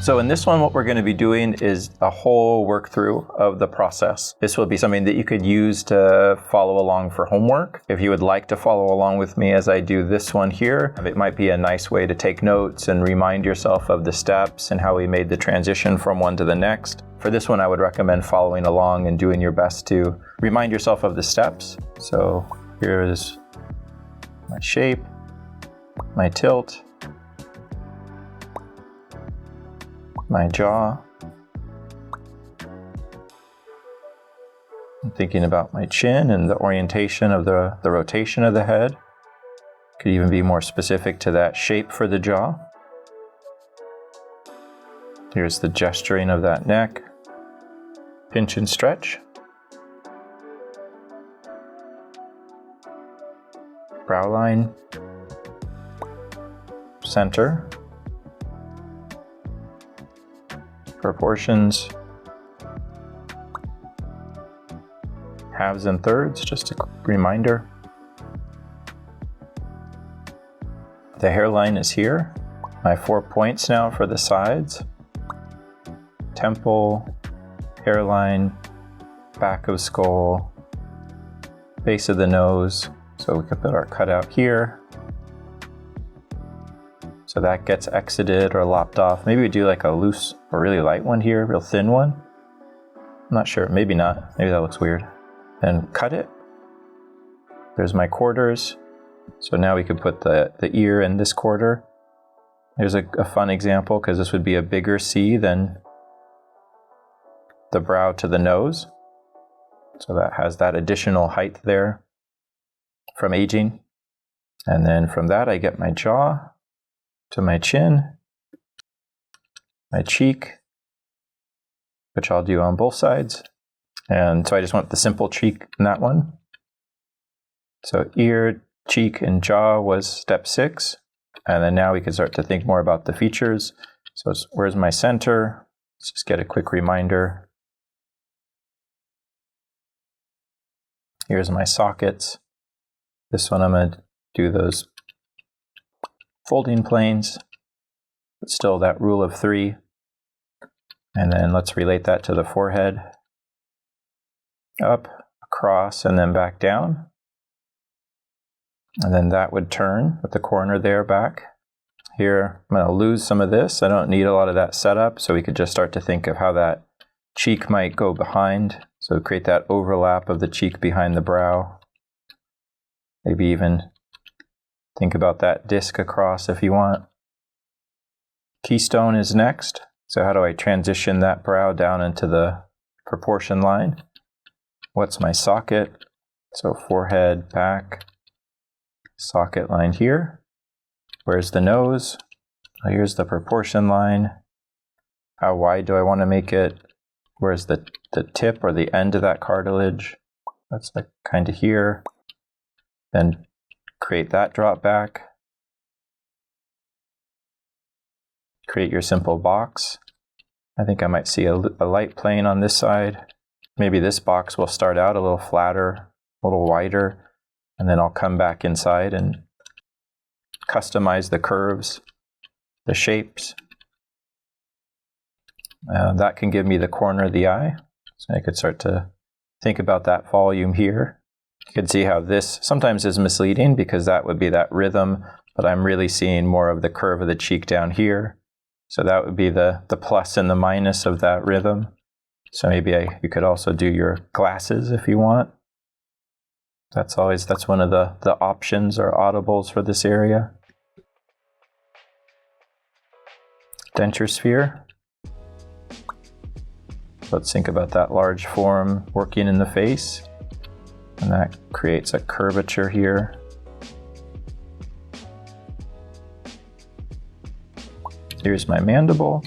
So in this one, what we're going to be doing is a whole work through of the process. This will be something that you could use to follow along for homework. If you would like to follow along with me as I do this one here, it might be a nice way to take notes and remind yourself of the steps and how we made the transition from one to the next. For this one, I would recommend following along and doing your best to remind yourself of the steps. So here's my shape, my tilt, my jaw. I'm thinking about my chin and the orientation of the rotation of the head. Could even be more specific to that shape for the jaw. Here's the gesturing of that neck. Pinch and stretch. Brow line. Center. Proportions. Halves and thirds, just a quick reminder. The hairline is here. My 4 points now for the sides. Temple, hairline, back of skull, base of the nose. So we could put our cutout here. So that gets exited or lopped off. Maybe we do like a loose or really light one here, real thin one. I'm not sure, maybe not. Maybe that looks weird. Then cut it. There's my quarters. So now we could put the ear in this quarter. Here's a fun example because this would be a bigger C than the brow to the nose. So that has that additional height there from aging. And then from that I get my jaw to my chin, my cheek, which I'll do on both sides. And so I just want the simple cheek in that one. So ear, cheek, and jaw was step 6. And then now we can start to think more about the features. So where's my center? Let's just get a quick reminder. Here's my sockets. This one I'm going to do those folding planes, but still that rule of 3. And then let's relate that to the forehead. Up, across, and then back down. And then that would turn with the corner there back. Here, I'm going to lose some of this. I don't need a lot of that setup, so we could just start to think of how that cheek might go behind. So create that overlap of the cheek behind the brow. Maybe even think about that disc across if you want. Keystone is next. So how do I transition that brow down into the proportion line? What's my socket? So forehead, back, socket line here. Where's the nose? Oh, here's the proportion line. How wide do I want to make it? Where's the tip or the end of that cartilage? That's like kind of here. Then create that drop back. Create your simple box. I think I might see a light plane on this side. Maybe this box will start out a little flatter, a little wider, and then I'll come back inside and customize the curves, the shapes. That can give me the corner of the eye. So I could start to think about that volume here. You can see how this sometimes is misleading because that would be that rhythm, but I'm really seeing more of the curve of the cheek down here. So that would be the plus and the minus of that rhythm. So maybe you could also do your glasses if you want. That's one of the options or audibles for this area. Denture sphere. Let's think about that large form working in the face. And that creates a curvature here. Here's my mandible.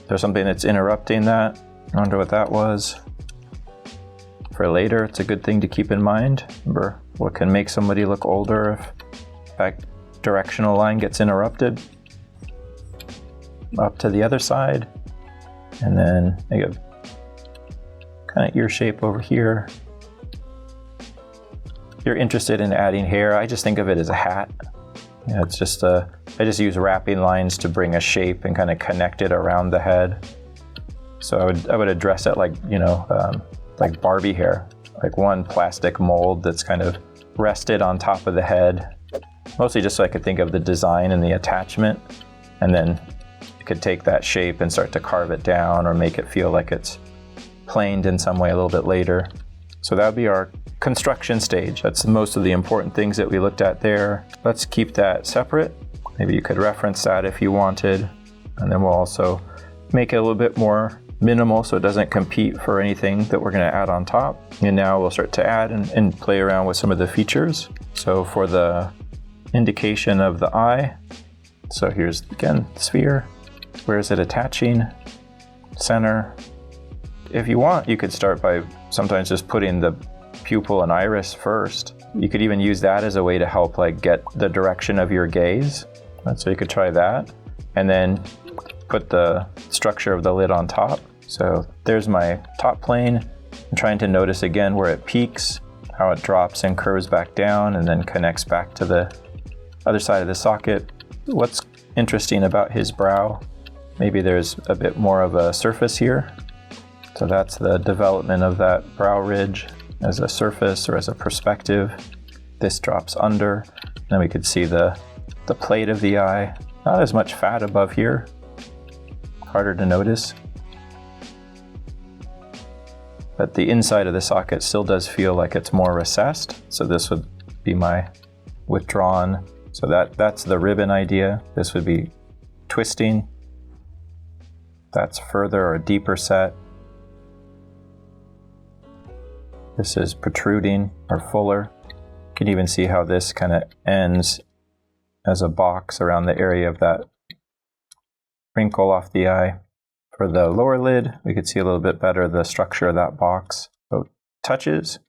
There's something that's interrupting that. I wonder what that was. For later, it's a good thing to keep in mind. Remember, what can make somebody look older if that directional line gets interrupted? Up to the other side. And then I get kind of ear shape over here. If you're interested in adding hair, I just think of it as a hat. Yeah, it's just I just use wrapping lines to bring a shape and kind of connect it around the head. So I would address it like, you know, like Barbie hair, like one plastic mold that's kind of rested on top of the head, mostly just so I could think of the design and the attachment, and then I could take that shape and start to carve it down or make it feel like it's planed in some way a little bit later. So that would be our construction stage. That's most of the important things that we looked at there. Let's keep that separate. Maybe you could reference that if you wanted. And then we'll also make it a little bit more minimal so it doesn't compete for anything that we're going to add on top. And now we'll start to add and play around with some of the features. So for the indication of the eye, so here's again, sphere. Where is it attaching? Center. If you want, you could start by sometimes just putting the pupil and iris first. You could even use that as a way to help like get the direction of your gaze. So you could try that and then put the structure of the lid on top. So there's my top plane. I'm trying to notice again where it peaks, how it drops and curves back down and then connects back to the other side of the socket. What's interesting about his brow? Maybe there's a bit more of a surface here. So that's the development of that brow ridge as a surface or as a perspective. This drops under. Then we could see the plate of the eye. Not as much fat above here. Harder to notice. But the inside of the socket still does feel like it's more recessed. So this would be my withdrawn. So that's the ribbon idea. This would be twisting. That's further or deeper set. This is protruding or fuller. You can even see how this kind of ends as a box around the area of that wrinkle off the eye. For the lower lid, we could see a little bit better the structure of that box. So touches,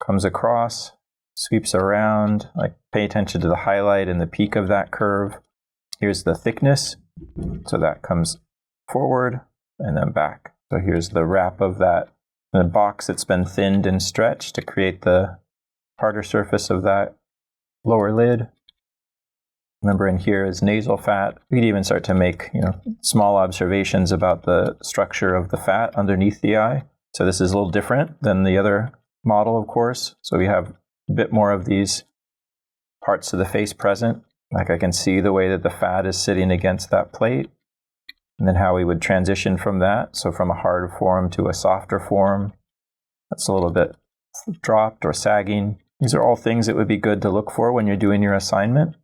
comes across, sweeps around, like pay attention to the highlight and the peak of that curve. Here's the thickness. So that comes forward and then back. So here's the wrap of that the box that's been thinned and stretched to create the harder surface of that lower lid. Remember in here is nasal fat. We could even start to make, you know, small observations about the structure of the fat underneath the eye. So this is a little different than the other model, of course. So we have a bit more of these parts of the face present. Like I can see the way that the fat is sitting against that plate. And then how we would transition from that. So from a hard form to a softer form. That's a little bit dropped or sagging. These are all things that would be good to look for when you're doing your assignment,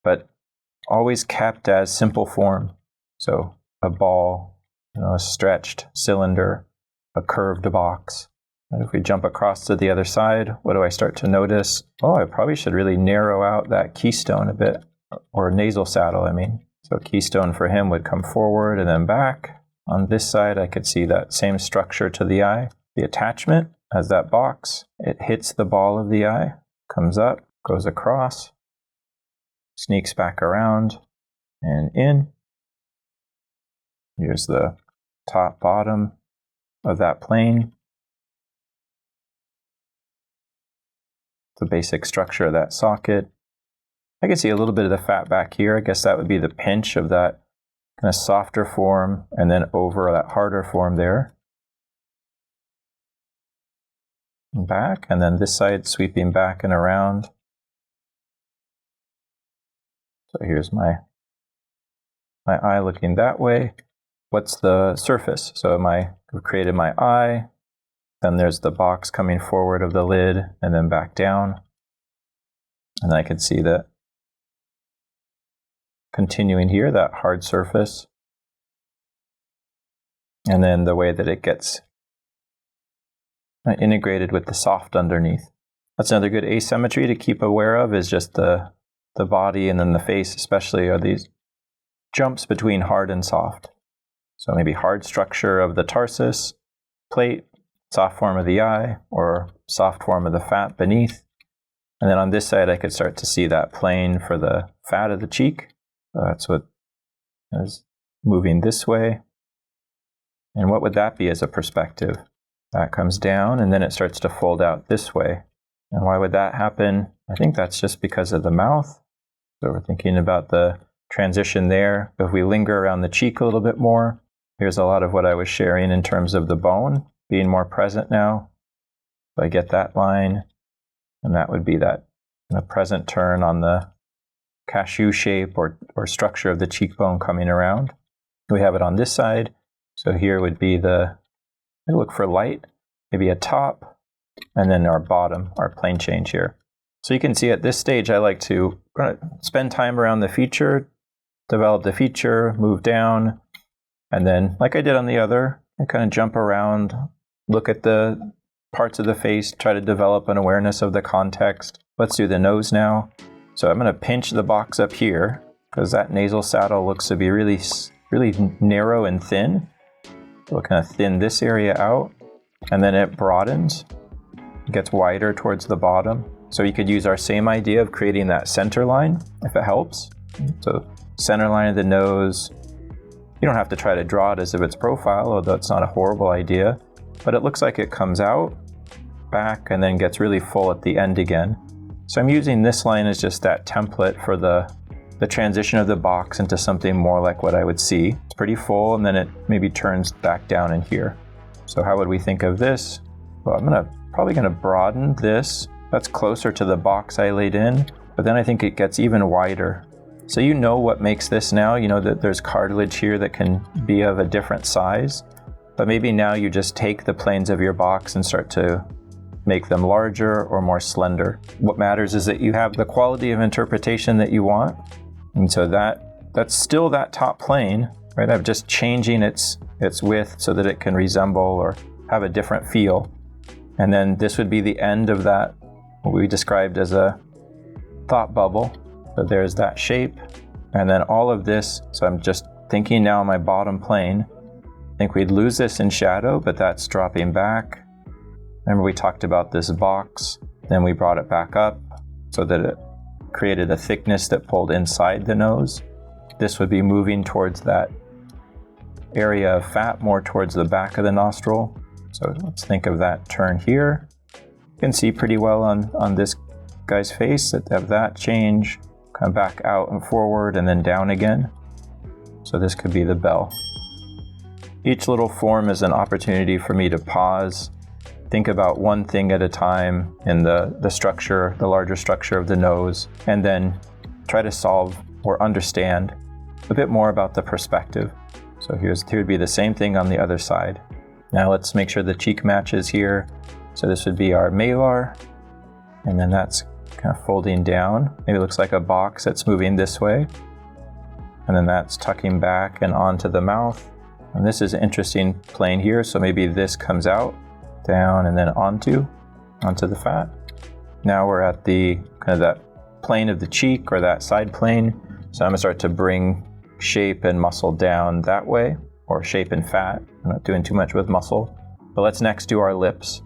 but always kept as simple form. So a ball, you know, a stretched cylinder, a curved box. And if we jump across to the other side, what do I start to notice? Oh, I probably should really narrow out that keystone a bit, or nasal saddle, I mean. So keystone for him would come forward and then back. On this side, I could see that same structure to the eye. The attachment as that box, it hits the ball of the eye, comes up, goes across, sneaks back around and in. Here's the top bottom of that plane. The basic structure of that socket. I can see a little bit of the fat back here. I guess that would be the pinch of that kind of softer form and then over that harder form there. And back, and then this side sweeping back and around. So here's my eye looking that way. What's the surface? So I've created my eye, then there's the box coming forward of the lid and then back down. And I could see that continuing here, that hard surface. And then the way that it gets integrated with the soft underneath. That's another good asymmetry to keep aware of, is just the body and then the face especially are these jumps between hard and soft. So maybe hard structure of the tarsus, plate, soft form of the eye, or soft form of the fat beneath. And then on this side I could start to see that plane for the fat of the cheek. That's what is moving this way. And what would that be as a perspective? That comes down and then it starts to fold out this way. And why would that happen? I think that's just because of the mouth. So we're thinking about the transition there. If we linger around the cheek a little bit more, here's a lot of what I was sharing in terms of the bone being more present now. So I get that line, and that would be that present turn on the cashew shape or structure of the cheekbone coming around. We have it on this side. So here would be look for light, maybe a top, and then our bottom, our plane change here. So you can see at this stage, I like to spend time around the feature, develop the feature, move down, and then, like I did on the other, I kind of jump around, look at the parts of the face, try to develop an awareness of the context. Let's do the nose now. So I'm going to pinch the box up here, because that nasal saddle looks to be really, really narrow and thin. We'll kind of thin this area out, and then it broadens. It gets wider towards the bottom. So you could use our same idea of creating that center line, if it helps. So center line of the nose. You don't have to try to draw it as if it's profile, although it's not a horrible idea. But it looks like it comes out, back, and then gets really full at the end again. So I'm using this line as just that template for the transition of the box into something more like what I would see. It's pretty full, and then it maybe turns back down in here. So how would we think of this? Well, I'm probably gonna broaden this. That's closer to the box I laid in, but then I think it gets even wider. So you know what makes this now. You know that there's cartilage here that can be of a different size, but maybe now you just take the planes of your box and start to make them larger or more slender. What matters is that you have the quality of interpretation that you want. And so that's still that top plane, right? I'm just changing its width so that it can resemble or have a different feel. And then this would be the end of that, what we described as a thought bubble. So there's that shape, and then all of this. So I'm just thinking now on my bottom plane. I think we'd lose this in shadow, but that's dropping back. Remember we talked about this box, then we brought it back up so that it created a thickness that pulled inside the nose. This would be moving towards that area of fat, more towards the back of the nostril. So let's think of that turn here. You can see pretty well on this guy's face that have that change, kind of back out and forward and then down again. So this could be the bell. Each little form is an opportunity for me to pause, think about one thing at a time in the structure, the larger structure of the nose, and then try to solve or understand a bit more about the perspective. So here would be the same thing on the other side. Now let's make sure the cheek matches here. So this would be our malar, and then that's kind of folding down. Maybe it looks like a box that's moving this way. And then that's tucking back and onto the mouth. And this is an interesting plane here, so maybe this comes out, down, and then onto the fat. Now we're at the kind of that plane of the cheek or that side plane. So I'm gonna start to bring shape and muscle down that way, or shape and fat. I'm not doing too much with muscle. But let's next do our lips.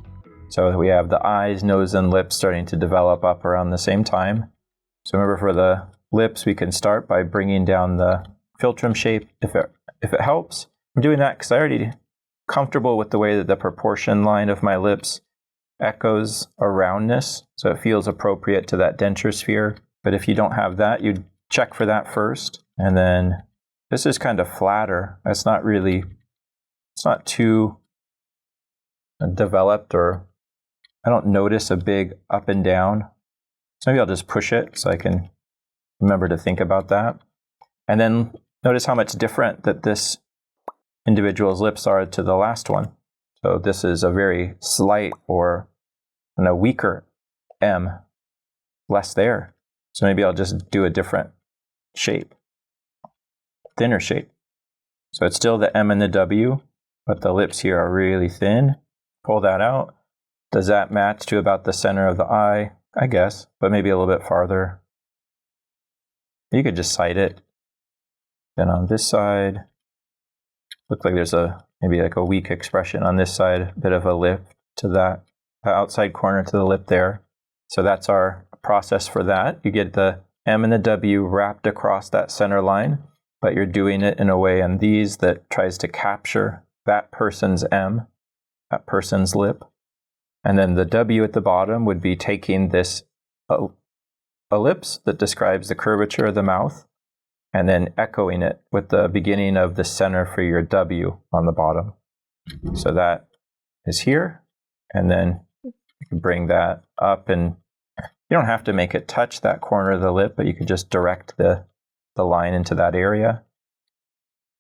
So we have the eyes, nose, and lips starting to develop up around the same time. So remember, for the lips, we can start by bringing down the philtrum shape if it helps. I'm doing that because I already comfortable with the way that the proportion line of my lips echoes a roundness, so it feels appropriate to that denture sphere. But if you don't have that, you'd check for that first. And then this is kind of flatter. It's not too developed, or I don't notice a big up and down. So maybe I'll just push it so I can remember to think about that. And then notice how much different that this individual's lips are to the last one. So this is a very slight or weaker M, less there. So maybe I'll just do a different shape, thinner shape. So it's still the M and the W, but the lips here are really thin. Pull that out. Does that match to about the center of the eye? I guess, but maybe a little bit farther. You could just sight it. Then on this side, looks like there's maybe like a weak expression on this side, a bit of a lift to that outside corner to the lip there. So that's our process for that. You get the M and the W wrapped across that center line, but you're doing it in a way on these that tries to capture that person's M, that person's lip. And then the W at the bottom would be taking this ellipse that describes the curvature of the mouth, and then echoing it with the beginning of the center for your W on the bottom. So that is here, and then you can bring that up, and you don't have to make it touch that corner of the lip, but you could just direct the line into that area.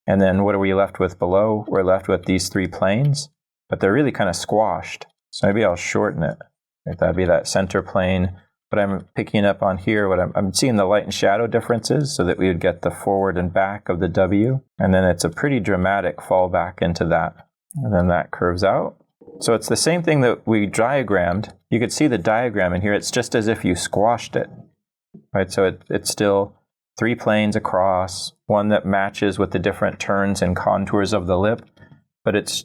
And then what are we left with below? We're left with these three planes, but they're really kind of squashed. So maybe I'll shorten it. That'd be that center plane. What I'm picking up on here, I'm seeing the light and shadow differences so that we would get the forward and back of the W. And then it's a pretty dramatic fall back into that. And then that curves out. So it's the same thing that we diagrammed. You could see the diagram in here. It's just as if you squashed it, right? So it's still three planes across, one that matches with the different turns and contours of the lip, but it's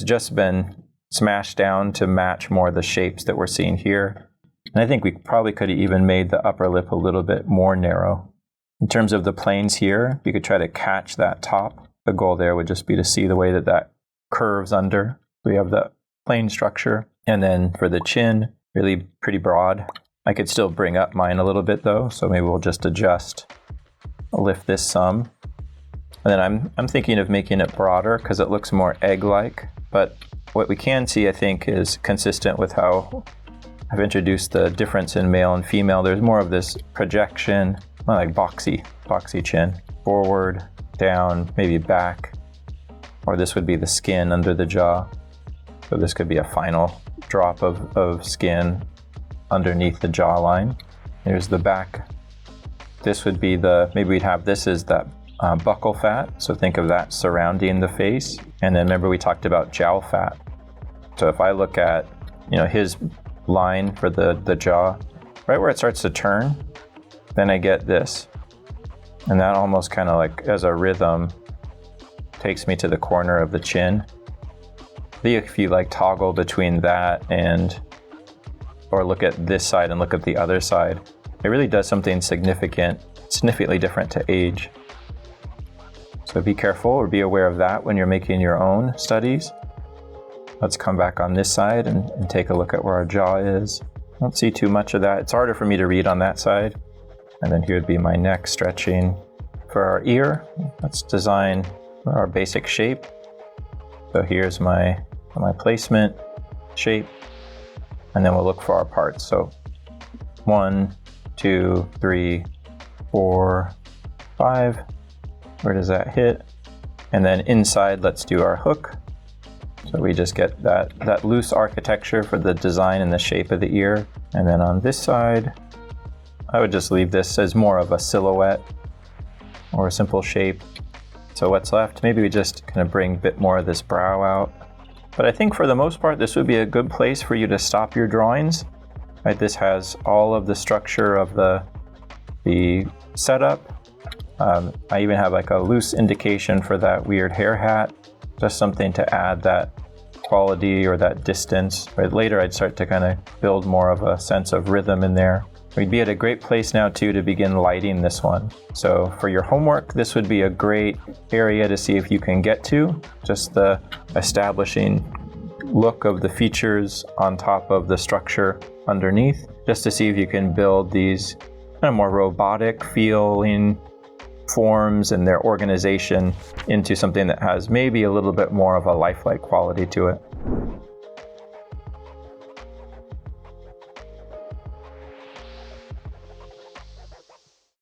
just been smashed down to match more the shapes that we're seeing here. And I think we probably could have even made the upper lip a little bit more narrow. In terms of the planes here, you could try to catch that top. The goal there would just be to see the way that that curves under. We have the plane structure. And then for the chin, really pretty broad. I could still bring up mine a little bit though, so maybe we'll just adjust. I'll lift this some. And then I'm thinking of making it broader because it looks more egg-like. But what we can see, I think, is consistent with how I've introduced the difference in male and female. There's more of this projection, like boxy chin. Forward, down, maybe back. Or this would be the skin under the jaw. So this could be a final drop of skin underneath the jawline. There's the back. This would be maybe we'd have this as that buccal fat. So think of that surrounding the face. And then remember we talked about jowl fat. So if I look at, his line for the jaw, right where it starts to turn, then I get this. And that almost kind of like as a rhythm takes me to the corner of the chin. If you like toggle between that or look at this side and look at the other side, it really does something significantly different to age. So be careful or be aware of that when you're making your own studies. Let's come back on this side and take a look at where our jaw is. I don't see too much of that. It's harder for me to read on that side. And then here would be my neck stretching. For our ear, let's design our basic shape. So here's my placement shape, and then we'll look for our parts. So 1, 2, 3, 4, 5. Where does that hit? And then inside, let's do our hook. So we just get that loose architecture for the design and the shape of the ear. And then on this side, I would just leave this as more of a silhouette or a simple shape. So what's left? Maybe we just kind of bring a bit more of this brow out. But I think for the most part, this would be a good place for you to stop your drawings. Right? This has all of the structure of the setup. I even have like a loose indication for that weird hair hat. Just something to add that quality or that distance. Right? Later, I'd start to kind of build more of a sense of rhythm in there. We'd be at a great place now too to begin lighting this one. So for your homework, this would be a great area to see if you can get to. Just the establishing look of the features on top of the structure underneath, just to see if you can build these kind of more robotic feeling forms and their organization into something that has maybe a little bit more of a lifelike quality to it.